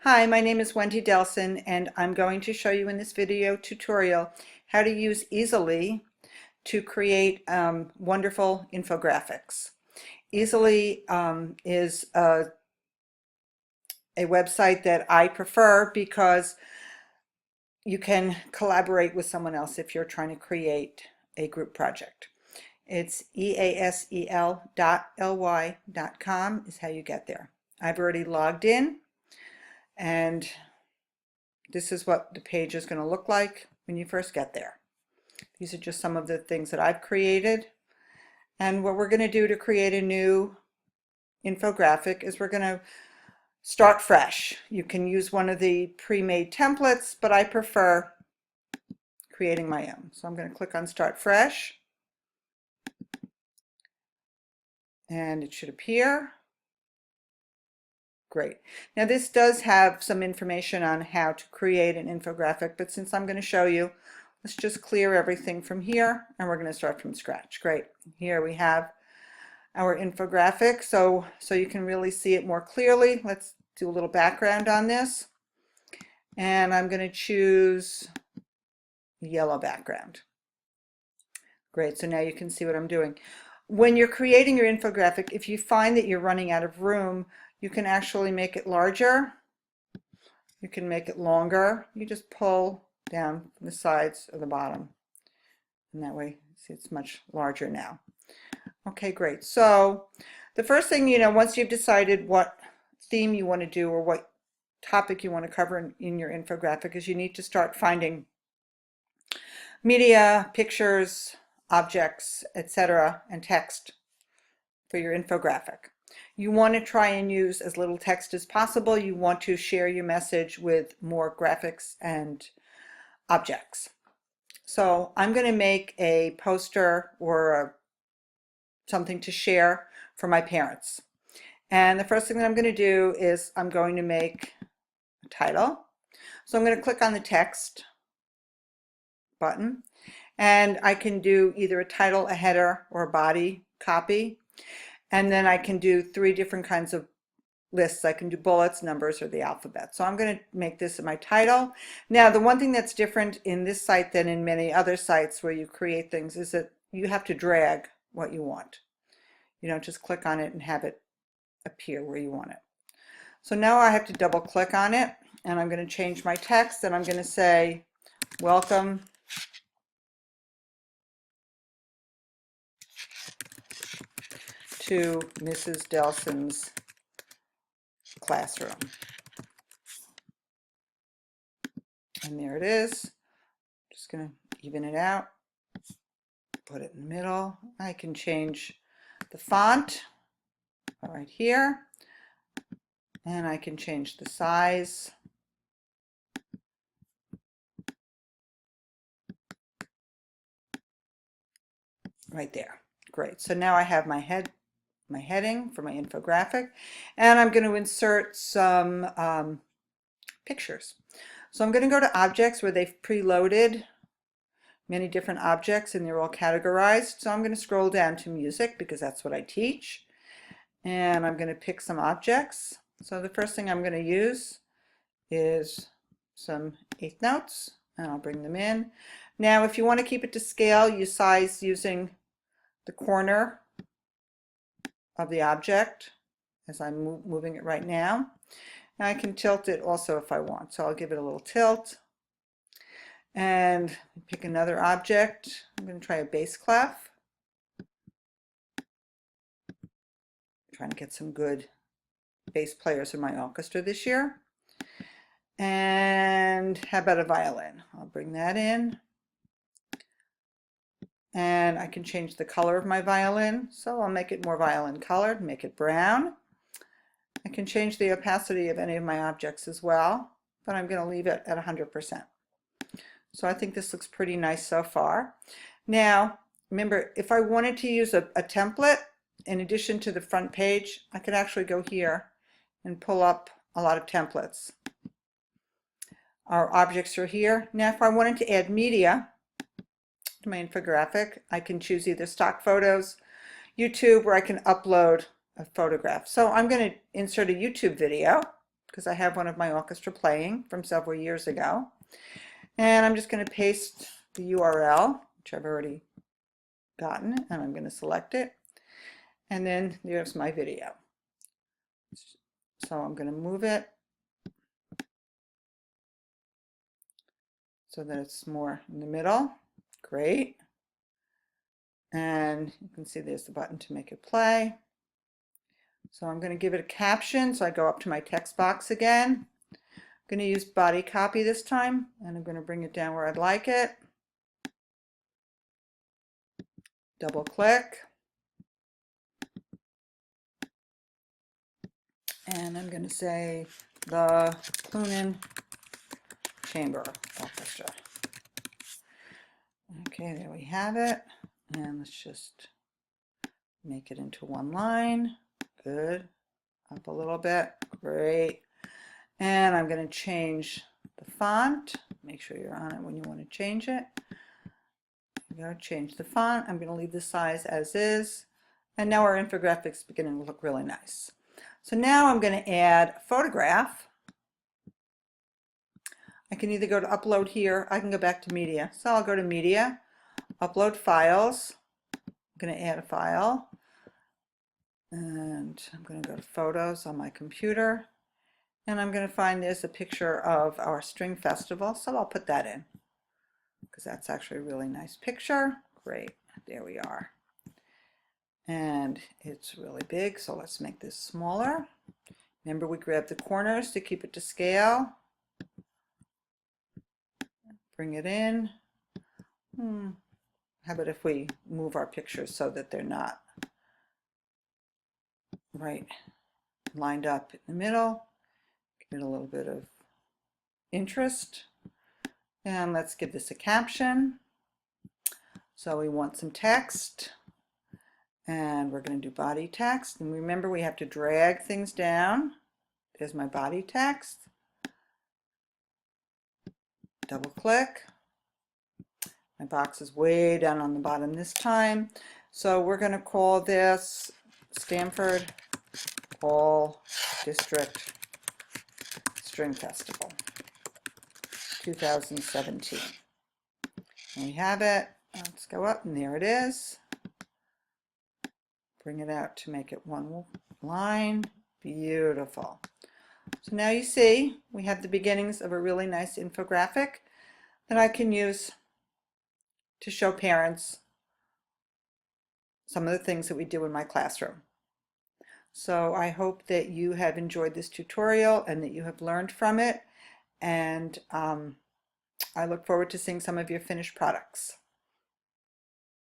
Hi, my name is Wendy Delson, and I'm going to show you in this video tutorial how to use Easily to create wonderful infographics. Easily is a website that I prefer because you can collaborate with someone else if you're trying to create a group project. It's easel.ly.com is how you get there. I've already logged in, and this is what the page is going to look like when you first get there. These are just some of the things that I've created. And what we're going to do to create a new infographic is we're going to start fresh. You can use one of the pre-made templates, but I prefer creating my own. So I'm going to click on Start Fresh, and it should appear. Great. Now this does have some information on how to create an infographic, but since I'm going to show you, let's just clear everything from here and we're going to start from scratch. Great. Here we have our infographic, so you can really see it more clearly. Let's do a little background on this, and I'm going to choose yellow background. Great. So now you can see what I'm doing. When you're creating your infographic, if you find that you're running out of room, you can actually make it larger. You can make it longer. You just pull down from the sides or the bottom. And that way, see, it's much larger now. Okay, great. So the first thing, once you've decided what theme you want to do or what topic you want to cover in your infographic, is you need to start finding media, pictures, objects, etc., and text for your infographic. You want to try and use as little text as possible. You want to share your message with more graphics and objects. So I'm going to make a poster or something to share for my parents. And the first thing that I'm going to do is I'm going to make a title. So I'm going to click on the text button, and I can do either a title, a header, or a body copy. And then I can do 3 different kinds of lists. I can do bullets, numbers, or the alphabet. So I'm going to make this my title. Now, the one thing that's different in this site than in many other sites where you create things is that you have to drag what you want. You don't just click on it and have it appear where you want it. So now I have to double click on it, and I'm going to change my text, and I'm going to say, welcome to Mrs. Delson's classroom. And there it is. Just going to even it out, put it in the middle. I can change the font right here, and I can change the size. Right there. Great. So now I have my heading for my infographic, and I'm going to insert some pictures. So I'm going to go to objects where they've preloaded many different objects and they're all categorized. So I'm going to scroll down to music because that's what I teach, and I'm going to pick some objects. So the first thing I'm going to use is some eighth notes, and I'll bring them in. Now if you want to keep it to scale, you size using the corner of the object as I'm moving it right now. Now I can tilt it also if I want, so I'll give it a little tilt and pick another object. I'm going to try a bass clef. I'm trying to get some good bass players in my orchestra this year. And how about a violin? I'll bring that in. And I can change the color of my violin, so I'll make it more violin colored, make it brown. I can change the opacity of any of my objects as well, but I'm going to leave it at 100%. So I think this looks pretty nice so far. Now, remember, if I wanted to use a template in addition to the front page, I could actually go here and pull up a lot of templates. Our objects are here. Now, if I wanted to add media to my infographic, I can choose either stock photos, YouTube, or I can upload a photograph. So I'm going to insert a YouTube video because I have one of my orchestra playing from several years ago. And I'm just going to paste the URL, which I've already gotten, and I'm going to select it. And then there's my video. So I'm going to move it so that it's more in the middle. Great. And you can see there's the button to make it play. So I'm going to give it a caption. So I go up to my text box again. I'm going to use body copy this time, and I'm going to bring it down where I'd like it. Double click. And I'm going to say the Clunin Chamber Orchestra. Okay, there we have it. And let's just make it into one line. Good. Up a little bit. Great. And I'm going to change the font. Make sure you're on it when you want to change it. I'm going to change the font. I'm going to leave the size as is. And now our infographics is beginning to look really nice. So now I'm going to add a photograph. I can either go to upload here. I can go back to media. So I'll go to media, upload files. I'm going to add a file. And I'm going to go to photos on my computer. And I'm going to find there's a picture of our string festival. So I'll put that in because that's actually a really nice picture. Great. There we are. And it's really big, so let's make this smaller. Remember, we grab the corners to keep it to scale. Bring it in. How about if we move our pictures so that they're not right lined up in the middle? Give it a little bit of interest. And let's give this a caption. So we want some text. And we're going to do body text. And remember, we have to drag things down. There's my body text. Double click. My box is way down on the bottom this time. So we're going to call this Stanford All District String Festival 2017. And we have it. Let's go up, and there it is. Bring it out to make it one line. Beautiful. So now you see we have the beginnings of a really nice infographic that I can use to show parents some of the things that we do in my classroom. So I hope that you have enjoyed this tutorial and that you have learned from it, and I look forward to seeing some of your finished products.